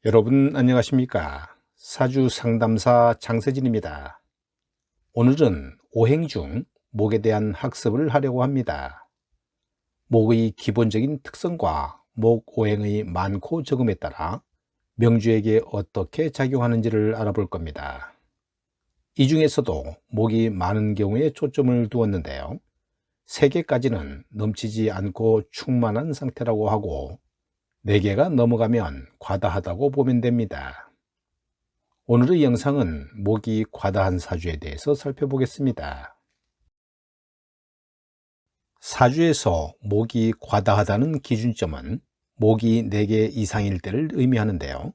여러분 안녕하십니까? 사주 상담사 장세진입니다. 오늘은 오행 중 목에 대한 학습을 하려고 합니다. 목의 기본적인 특성과 목 오행의 많고 적음에 따라 명주에게 어떻게 작용하는지를 알아볼 겁니다. 이 중에서도 목이 많은 경우에 초점을 두었는데요. 3개까지는 넘치지 않고 충만한 상태라고 하고 4개가 넘어가면 과다하다고 보면 됩니다. 오늘의 영상은 목이 과다한 사주에 대해서 살펴보겠습니다. 사주에서 목이 과다하다는 기준점은 목이 4개 이상일 때를 의미하는데요.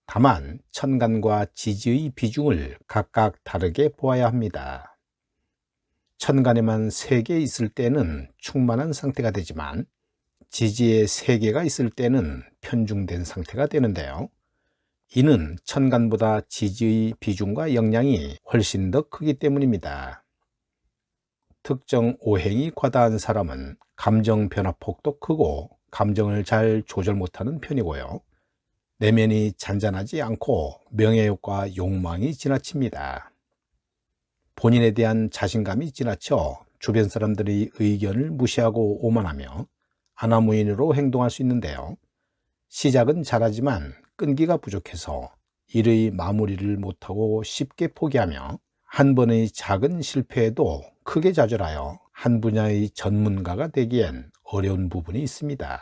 다만 천간과 지지의 비중을 각각 다르게 보아야 합니다. 천간에만 3개 있을 때는 충만한 상태가 되지만 지지에 3개가 있을 때는 편중된 상태가 되는데요. 이는 천간보다 지지의 비중과 영향이 훨씬 더 크기 때문입니다. 특정 오행이 과다한 사람은 감정 변화폭도 크고 감정을 잘 조절 못하는 편이고요. 내면이 잔잔하지 않고 명예욕과 욕망이 지나칩니다. 본인에 대한 자신감이 지나쳐 주변 사람들의 의견을 무시하고 오만하며 아나무인으로 행동할 수 있는데요. 시작은 잘하지만 끈기가 부족해서 일의 마무리를 못하고 쉽게 포기하며 한 번의 작은 실패에도 크게 좌절하여 한 분야의 전문가가 되기엔 어려운 부분이 있습니다.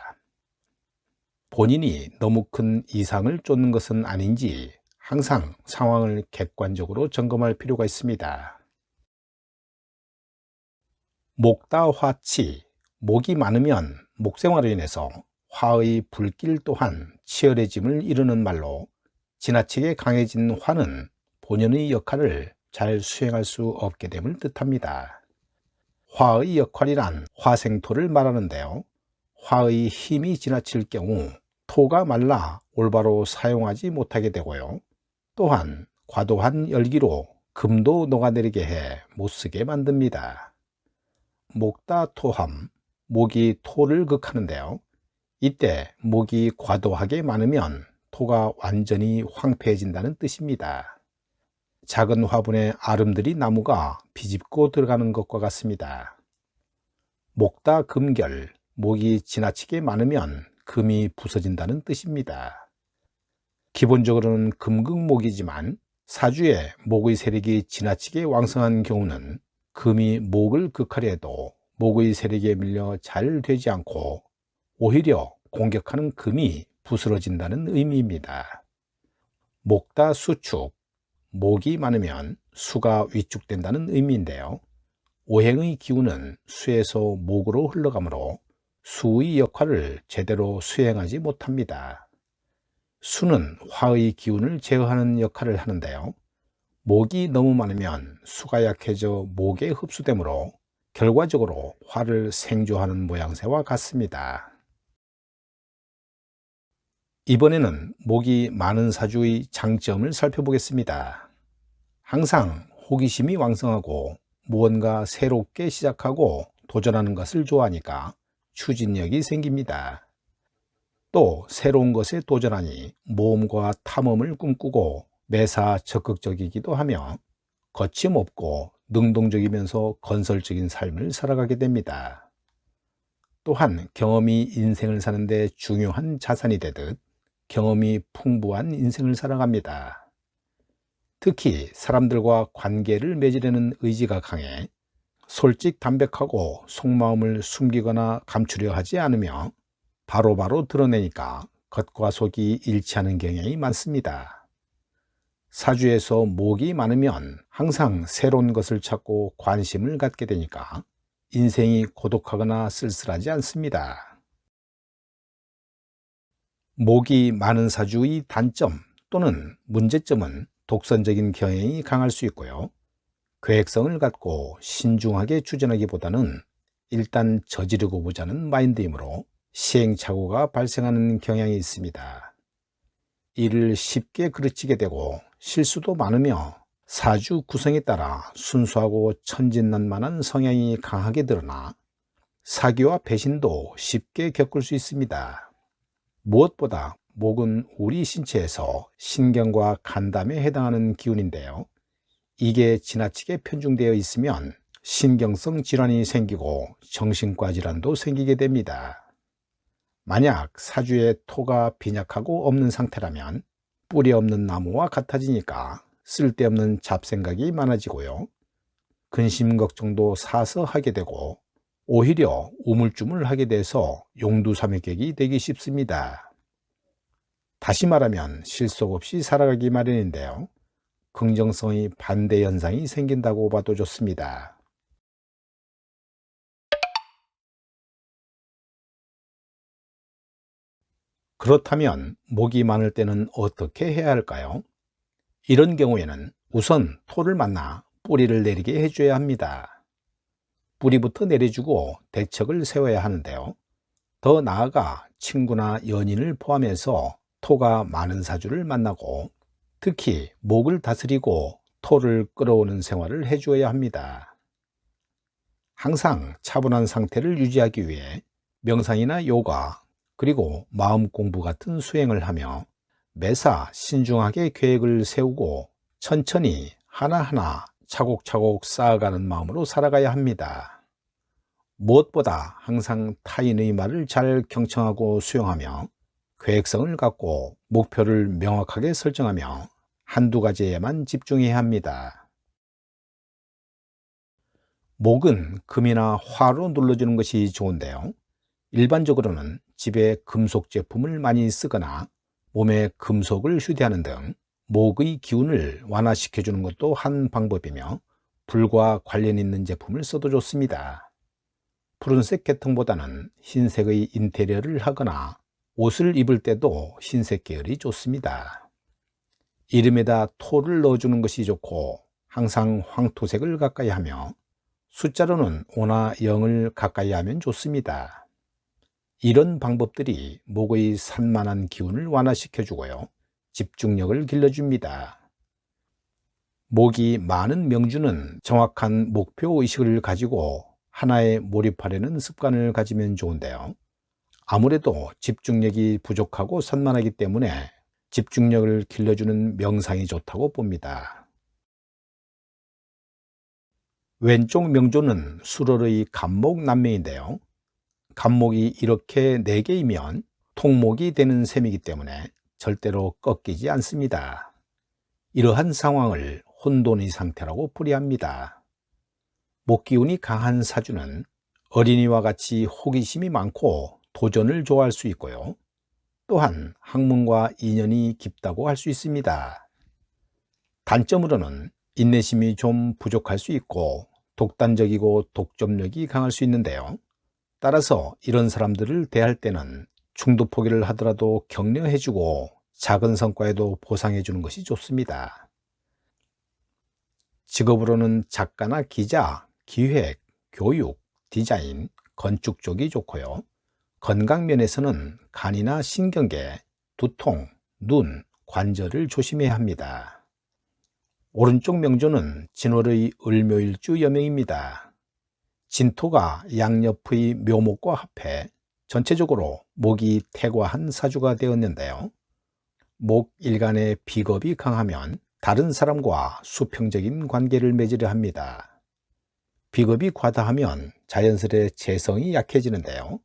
본인이 너무 큰 이상을 쫓는 것은 아닌지 항상 상황을 객관적으로 점검할 필요가 있습니다. 목다화치, 목이 많으면 목생활로 인해서 화의 불길 또한 치열해짐을 이루는 말로 지나치게 강해진 화는 본연의 역할을 잘 수행할 수 없게 됨을 뜻합니다. 화의 역할이란 화생토를 말하는데요. 화의 힘이 지나칠 경우 토가 말라 올바로 사용하지 못하게 되고요. 또한 과도한 열기로 금도 녹아내리게 해 못쓰게 만듭니다. 목다토함, 목이 토를 극하는데요. 이때 목이 과도하게 많으면 토가 완전히 황폐해진다는 뜻입니다. 작은 화분에 아름드리 나무가 비집고 들어가는 것과 같습니다. 목다금결, 목이 지나치게 많으면 금이 부서진다는 뜻입니다. 기본적으로는 금극목이지만 사주에 목의 세력이 지나치게 왕성한 경우는 금이 목을 극하려 해도 목의 세력에 밀려 잘 되지 않고 오히려 공격하는 금이 부스러진다는 의미입니다. 목다수축, 목이 많으면 수가 위축된다는 의미인데요. 오행의 기운은 수에서 목으로 흘러가므로 수의 역할을 제대로 수행하지 못합니다. 수는 화의 기운을 제어하는 역할을 하는데요. 목이 너무 많으면 수가 약해져 목에 흡수되므로 결과적으로 화를 생조하는 모양새와 같습니다. 이번에는 목이 많은 사주의 장점을 살펴보겠습니다. 항상 호기심이 왕성하고 무언가 새롭게 시작하고 도전하는 것을 좋아하니까 추진력이 생깁니다. 또 새로운 것에 도전하니 모험과 탐험을 꿈꾸고 매사 적극적이기도 하며 거침없고 능동적이면서 건설적인 삶을 살아가게 됩니다. 또한 경험이 인생을 사는 데 중요한 자산이 되듯 경험이 풍부한 인생을 살아갑니다. 특히 사람들과 관계를 맺으려는 의지가 강해 솔직 담백하고 속마음을 숨기거나 감추려 하지 않으며 바로바로 드러내니까 겉과 속이 일치하는 경향이 많습니다. 사주에서 목이 많으면 항상 새로운 것을 찾고 관심을 갖게 되니까 인생이 고독하거나 쓸쓸하지 않습니다. 목이 많은 사주의 단점 또는 문제점은 독선적인 경향이 강할 수 있고요. 계획성을 갖고 신중하게 추진하기보다는 일단 저지르고 보자는 마인드이므로 시행착오가 발생하는 경향이 있습니다. 이를 쉽게 그르치게 되고 실수도 많으며 사주 구성에 따라 순수하고 천진난만한 성향이 강하게 드러나 사기와 배신도 쉽게 겪을 수 있습니다. 무엇보다 목은 우리 신체에서 신경과 간담에 해당하는 기운인데요. 이게 지나치게 편중되어 있으면 신경성 질환이 생기고 정신과 질환도 생기게 됩니다. 만약 사주에 토가 빈약하고 없는 상태라면 뿌리 없는 나무와 같아지니까 쓸데없는 잡생각이 많아지고요. 근심 걱정도 사서 하게 되고 오히려 우물쭈물하게 돼서 용두사미격이 되기 쉽습니다. 다시 말하면 실속 없이 살아가기 마련인데요. 긍정성의 반대 현상이 생긴다고 봐도 좋습니다. 그렇다면 목이 많을 때는 어떻게 해야 할까요? 이런 경우에는 우선 토를 만나 뿌리를 내리게 해줘야 합니다. 뿌리부터 내려주고 대책을 세워야 하는데요. 더 나아가 친구나 연인을 포함해서 토가 많은 사주를 만나고 특히 목을 다스리고 토를 끌어오는 생활을 해주어야 합니다. 항상 차분한 상태를 유지하기 위해 명상이나 요가 그리고 마음 공부 같은 수행을 하며 매사 신중하게 계획을 세우고 천천히 하나하나 차곡차곡 쌓아가는 마음으로 살아가야 합니다. 무엇보다 항상 타인의 말을 잘 경청하고 수용하며 계획성을 갖고 목표를 명확하게 설정하며 한두 가지에만 집중해야 합니다. 목은 금이나 화로 눌러주는 것이 좋은데요. 일반적으로는 집에 금속 제품을 많이 쓰거나 몸에 금속을 휴대하는 등 목의 기운을 완화시켜주는 것도 한 방법이며 불과 관련 있는 제품을 써도 좋습니다. 푸른색 계통보다는 흰색의 인테리어를 하거나 옷을 입을 때도 흰색 계열이 좋습니다. 이름에다 토를 넣어주는 것이 좋고 항상 황토색을 가까이 하며 숫자로는 5나 0을 가까이 하면 좋습니다. 이런 방법들이 목의 산만한 기운을 완화시켜주고요. 집중력을 길러줍니다. 목이 많은 명주는 정확한 목표의식을 가지고 하나에 몰입하려는 습관을 가지면 좋은데요. 아무래도 집중력이 부족하고 산만하기 때문에 집중력을 길러주는 명상이 좋다고 봅니다. 왼쪽 명조는 수월의 간목남매인데요. 간목이 이렇게 4개이면 통목이 되는 셈이기 때문에 절대로 꺾이지 않습니다. 이러한 상황을 혼돈의 상태라고 풀이합니다. 목기운이 강한 사주는 어린이와 같이 호기심이 많고 도전을 좋아할 수 있고요. 또한 학문과 인연이 깊다고 할 수 있습니다. 단점으로는 인내심이 좀 부족할 수 있고 독단적이고 독점력이 강할 수 있는데요. 따라서 이런 사람들을 대할 때는 중도 포기를 하더라도 격려해주고 작은 성과에도 보상해주는 것이 좋습니다. 직업으로는 작가나 기자, 기획, 교육, 디자인, 건축 쪽이 좋고요. 건강 면에서는 간이나 신경계, 두통, 눈, 관절을 조심해야 합니다. 오른쪽 명조는 진월의 을묘일주 여명입니다. 진토가 양옆의 묘목과 합해 전체적으로 목이 태과한 사주가 되었는데요. 목 일간의 비겁이 강하면 다른 사람과 수평적인 관계를 맺으려 합니다. 비겁이 과다하면 자연스레 재성이 약해지는데요.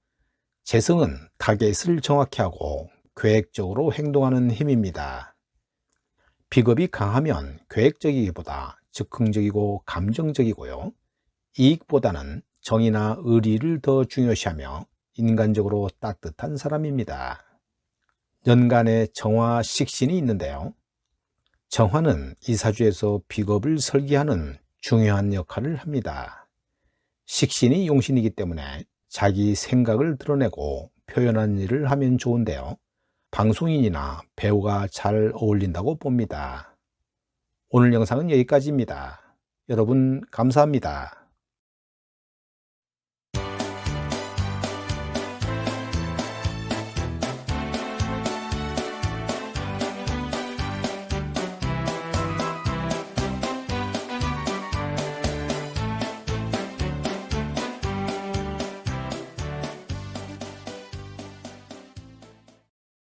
재성은 타겟을 정확히 하고 계획적으로 행동하는 힘입니다. 비겁이 강하면 계획적이기보다 즉흥적이고 감정적이고요. 이익보다는 정의나 의리를 더 중요시하며 인간적으로 따뜻한 사람입니다. 연간에 정화, 식신이 있는데요. 정화는 이 사주에서 비겁을 설계하는 중요한 역할을 합니다. 식신이 용신이기 때문에 자기 생각을 드러내고 표현하는 일을 하면 좋은데요. 방송인이나 배우가 잘 어울린다고 봅니다. 오늘 영상은 여기까지입니다. 여러분 감사합니다.